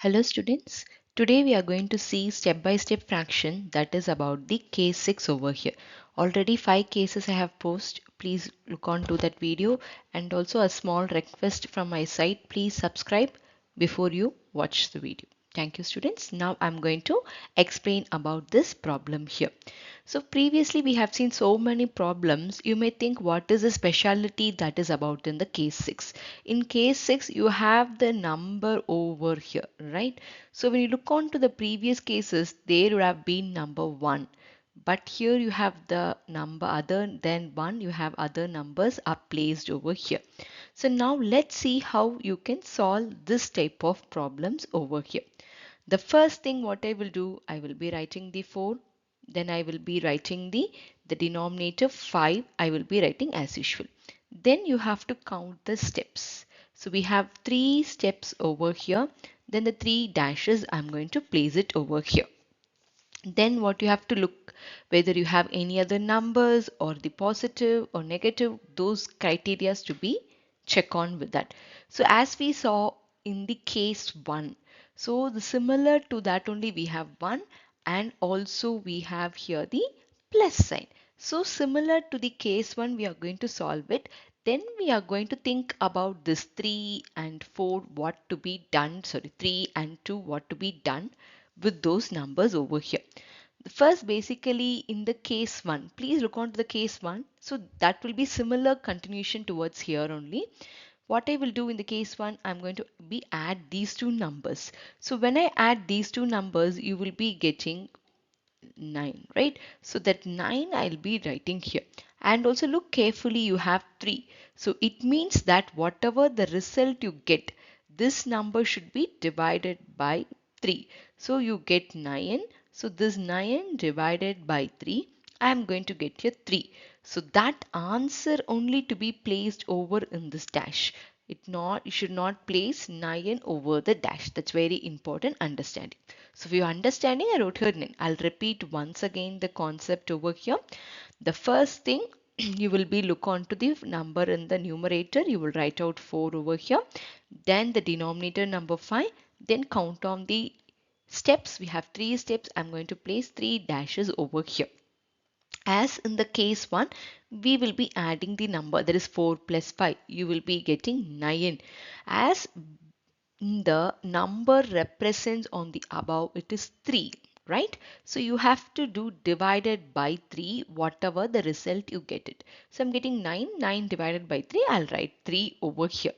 Hello students, today we are going to see step-by-step fraction, that is about the case 6 over here. Already 5 cases I have posted, please look on to that video, and also a small request from my side, please subscribe before you watch the video. Thank you students. Now I'm going to explain about this problem here. So previously we have seen so many problems. You may think what is the speciality that is about in the case 6. In case 6 you have the number over here, right? So when you look on to the previous cases, there would have been number 1. But here you have the number other than 1, you have other numbers are placed over here. So now let's see how you can solve this type of problems over here. The first thing what I will do, I will be writing the 4, then I will be writing the denominator 5, I will be writing as usual. Then you have to count the steps. So we have 3 steps over here, then the 3 dashes I'm going to place it over here. Then what you have to look whether you have any other numbers or the positive or negative, those criterias to be check on with that. So as we saw in the case 1, so the similar to that only we have 1 and also we have here the plus sign. So similar to the case 1 we are going to solve it. Then we are going to think about this 3 and 4 what to be done, sorry 3 and 2 what to be done with those numbers over here. First, basically in the case 1, please look on to the case 1. So that will be similar continuation towards here only. What I will do in the case 1, I'm going to be add these two numbers. So when I add these two numbers, you will be getting 9, right? So that 9 I'll be writing here. And also look carefully, you have 3. So it means that whatever the result you get, this number should be divided by 3. So you get 9. So this 9 divided by 3, I am going to get here 3. So that answer only to be placed over in this dash. You should not place 9 over the dash. That's very important understanding. So for your understanding, I wrote here 9. I'll repeat once again the concept over here. The first thing you will be look on to the number in the numerator. You will write out 4 over here. Then the denominator number 5. Then count on the steps. We have 3 steps. I'm going to place 3 dashes over here. As in the case 1, we will be adding the number, that is 4 plus 5. You will be getting 9. As the number represents on the above, it is 3, right? So you have to do divided by 3, whatever the result you get it. So I'm getting 9. 9 divided by 3, I'll write 3 over here.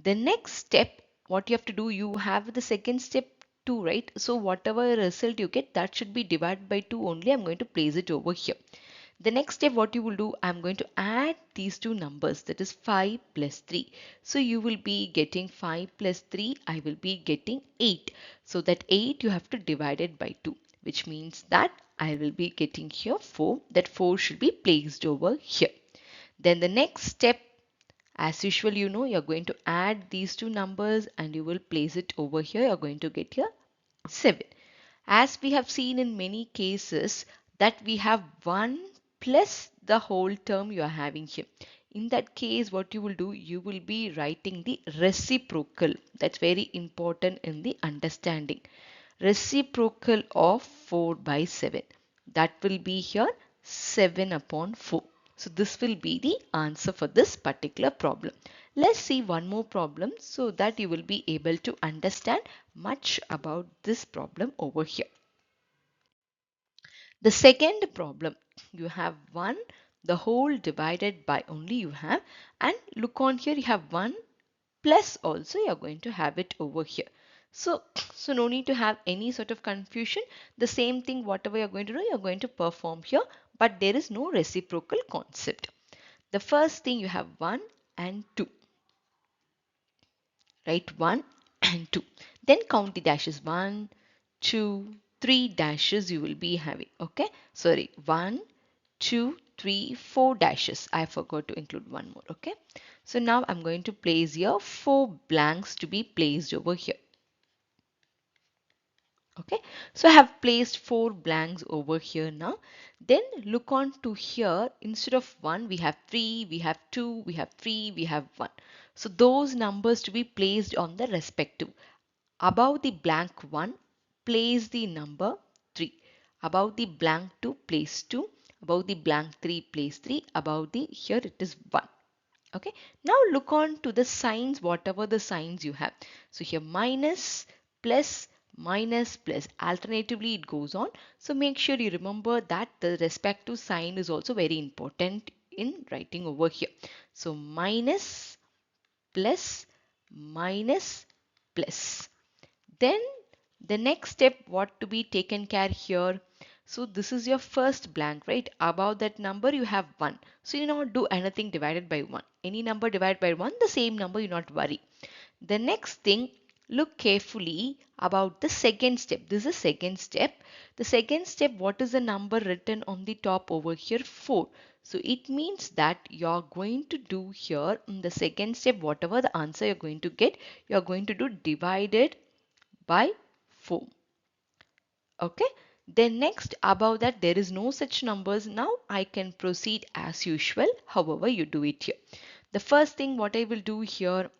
The next step, what you have to do, you have the second step 2, right? So whatever result you get, that should be divided by 2 only. I'm going to place it over here. The next step what you will do, I'm going to add these two numbers, that is 5 plus 3. So you will be getting 5 plus 3, I will be getting 8. So that 8 you have to divide it by 2, which means that I will be getting here 4. That 4 should be placed over here. Then the next step, as usual, you know, you're going to add these two numbers and you will place it over here. You're going to get here 7. As we have seen in many cases that we have 1 plus the whole term you are having here. In that case, what you will do, you will be writing the reciprocal. That's very important in the understanding. Reciprocal of 4 by 7. That will be here 7 upon 4. So this will be the answer for this particular problem. Let's see one more problem so that you will be able to understand much about this problem over here. The second problem, you have 1, the whole divided by only you have, and look on here, you have 1 plus also you are going to have it over here. So no need to have any sort of confusion. The same thing whatever you're going to do, you're going to perform here, but there is no reciprocal concept. The first thing you have 1 and 2. Write 1 and 2. Then count the dashes 1, 2, 3 dashes you will be having. Okay. Sorry. 1, 2, 3, 4 dashes. I forgot to include one more. Okay. So now I'm going to place here 4 blanks to be placed over here. Okay, so I have placed 4 blanks over here now. Then look on to here, instead of 1 we have 3, we have 2, we have 3, we have 1. So those numbers to be placed on the respective. Above the blank 1, place the number 3. Above the blank 2, place 2. Above the blank 3, place 3. Above the, here it is 1. Okay. Now look on to the signs, whatever the signs you have. So here minus, plus, minus, plus. Alternatively it goes on. So make sure you remember that the respective sign is also very important in writing over here. So minus, plus, minus, plus. Then the next step, what to be taken care here. So this is your first blank, right? Above that number you have 1. So you not do anything divided by 1. Any number divided by 1, the same number, you not worry. The next thing, look carefully about the second step. This is second step. The second step, what is the number written on the top over here? 4. So it means that you're going to do here in the second step, whatever the answer you're going to get, you're going to do divided by 4. Okay. Then next, above that there is no such numbers. Now I can proceed as usual, however you do it here. The first thing what I will do here,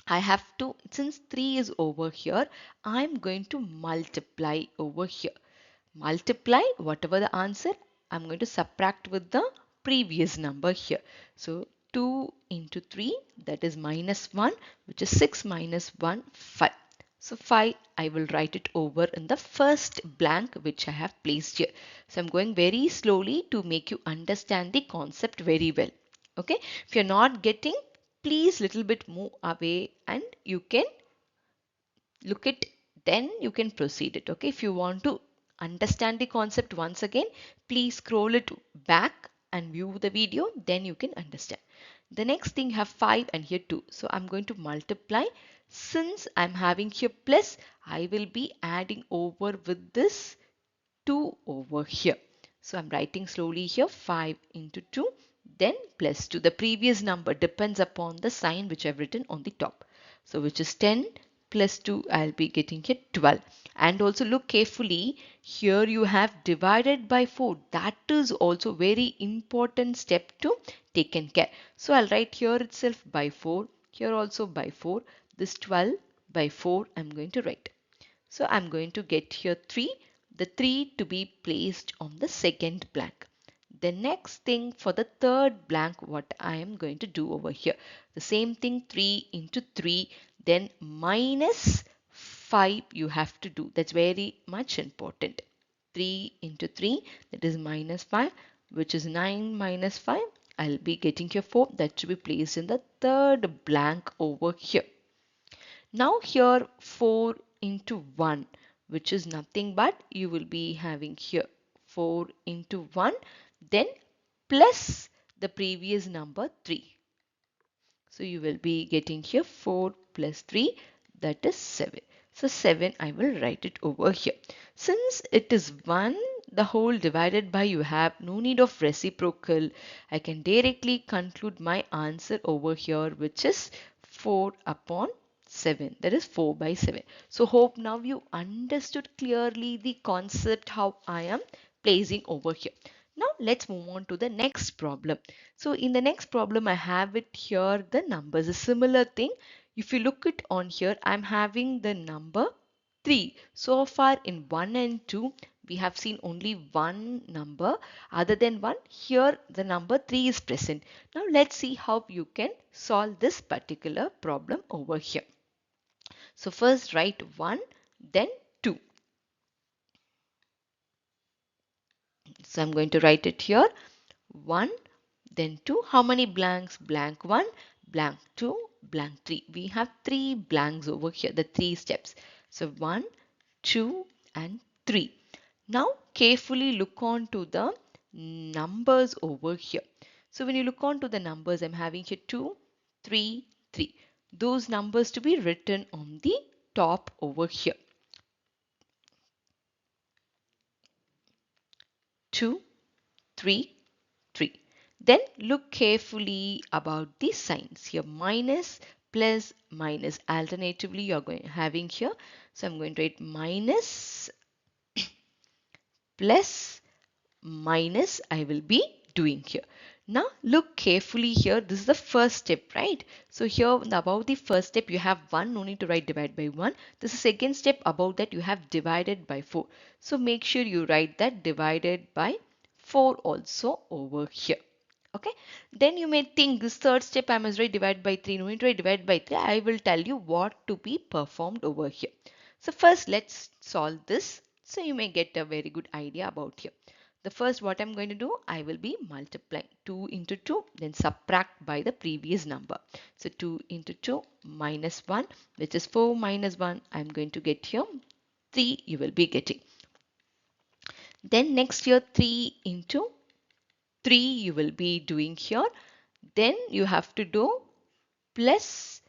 I have to, since 3 is over here, I'm going to multiply over here. Multiply whatever the answer, I'm going to subtract with the previous number here. So 2 into 3, that is minus 1, which is 6 minus 1, 5. So 5, I will write it over in the first blank which I have placed here. So I'm going very slowly to make you understand the concept very well. Okay, if you're not getting, please little bit move away and you can look it, then you can proceed it. Okay, if you want to understand the concept once again, please scroll it back and view the video, then you can understand. The next thing, have 5 and here 2. So I'm going to multiply. Since I'm having here plus, I will be adding over with this 2 over here. So I'm writing slowly here, 5 into 2, then plus 2. The previous number depends upon the sign which I've written on the top. So which is 10 plus 2, I'll be getting here 12. And also look carefully, here you have divided by 4. That is also very important step to taken care. So I'll write here itself by 4, here also by 4. This 12 by 4 I'm going to write. So I'm going to get here 3, the 3 to be placed on the second blank. The next thing, for the third blank, what I am going to do over here, the same thing, 3 into 3, then minus 5 you have to do. That's very much important. 3 into 3, that is minus 5, which is 9 minus 5. I'll be getting here 4, that should be placed in the third blank over here. Now here 4 into 1, which is nothing but you will be having here 4 into 1, then plus the previous number 3. So you will be getting here 4 plus 3, that is 7. So 7 I will write it over here. Since it is 1, the whole divided by, you have no need of reciprocal. I can directly conclude my answer over here, which is 4 upon 7, that is 4 by 7. So hope now you understood clearly the concept how I am placing over here. Now let's move on to the next problem. So in the next problem I have it here, the numbers, a similar thing. If you look it on here, I'm having the number 3. So far in 1 and 2 we have seen only one number. Other than 1, here the number 3 is present. Now let's see how you can solve this particular problem over here. So first write 1, then 2. So I'm going to write it here, 1, then 2. How many blanks? Blank 1, blank 2, blank 3. We have 3 blanks over here, the 3 steps. So 1, 2 and 3. Now carefully look on to the numbers over here. So when you look on to the numbers, I'm having here 2, 3, 3. Those numbers to be written on the top over here. 2, 3, 3. Then look carefully about the signs here, minus, plus, minus. Alternatively you are going having here. So I'm going to write minus, plus, minus I will be doing here. Now look carefully here. This is the first step, right? So here above the first step you have 1, no need to write divide by 1. This is second step, above that you have divided by 4. So make sure you write that divided by 4 also over here. Okay, then you may think this third step I must write divide by 3. No need to write divide by 3. I will tell you what to be performed over here. So first let's solve this so you may get a very good idea about here. The first what I'm going to do, I will be multiplying 2 into 2, then subtract by the previous number. So 2 into 2 minus 1, which is 4 minus 1. I'm going to get here 3 you will be getting. Then next here 3 into 3 you will be doing here. Then you have to do plus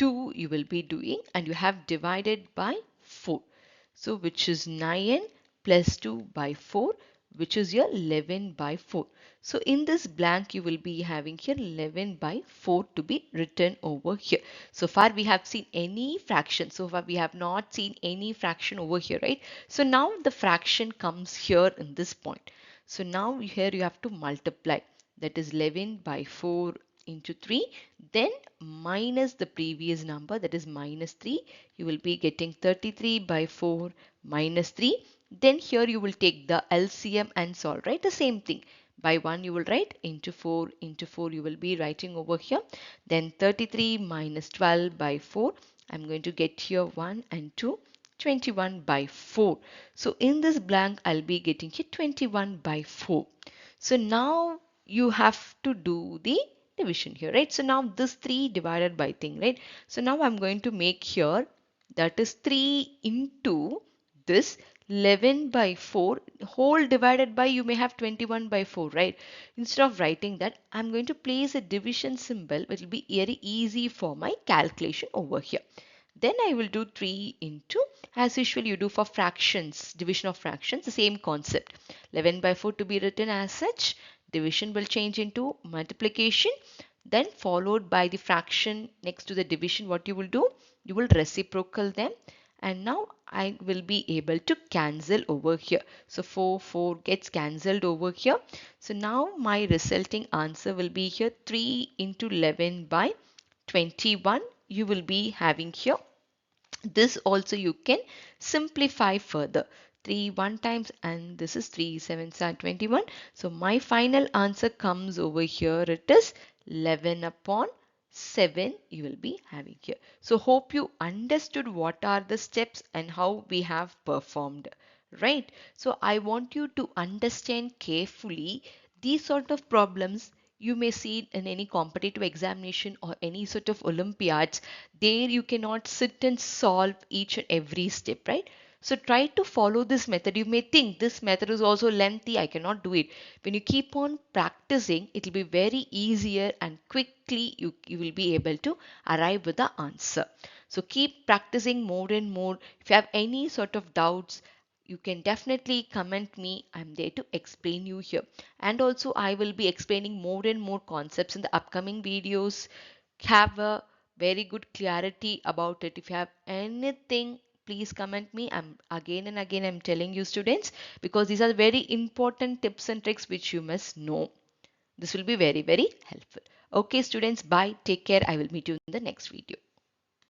2 you will be doing, and you have divided by 4. So which is 9 plus 2 by 4, which is your 11 by 4. So in this blank you will be having here 11 by 4 to be written over here. So far we have seen any fraction. So far we have not seen any fraction over here, right? So now the fraction comes here in this point. So now here you have to multiply, that is 11 by 4 into 3, then minus the previous number, that is minus 3. You will be getting 33 by 4 minus 3. Then here you will take the LCM and solve, right? The same thing. By 1 you will write into 4 you will be writing over here. Then 33 minus 12 by 4. I'm going to get here 1 and 2. 21 by 4. So in this blank I'll be getting here 21 by 4. So now you have to do the division here, right? So now this 3 divided by thing, right? So now I'm going to make here, that is 3 into this 11 by 4 whole divided by, you may have 21 by 4, right? Instead of writing that, I'm going to place a division symbol, which will be very easy for my calculation over here. Then I will do 3 into, as usual you do for fractions, division of fractions, the same concept. 11 by 4 to be written as such, division will change into multiplication, then followed by the fraction next to the division. What you will do, you will reciprocal them, and now I will be able to cancel over here. So 4 gets cancelled over here. So now my resulting answer will be here 3 into 11 by 21 you will be having here. This also you can simplify further. 3 1 times, and this is 3 7 21. So my final answer comes over here. It is 11 upon 7 you will be having here. So hope you understood what are the steps and how we have performed, right? So I want you to understand carefully these sort of problems you may see in any competitive examination or any sort of Olympiads. There you cannot sit and solve each and every step, right? So try to follow this method. You may think this method is also lengthy, I cannot do it. When you keep on practicing, it will be very easier, and quickly you will be able to arrive with the answer. So keep practicing more and more. If you have any sort of doubts, you can definitely comment me. I'm there to explain you here. And also I will be explaining more and more concepts in the upcoming videos. Have a very good clarity about it. If you have anything, please comment me. I'm again and again I'm telling you students, because these are very important tips and tricks which you must know. This will be very, very helpful. Okay students, bye, take care. I will meet you in the next video.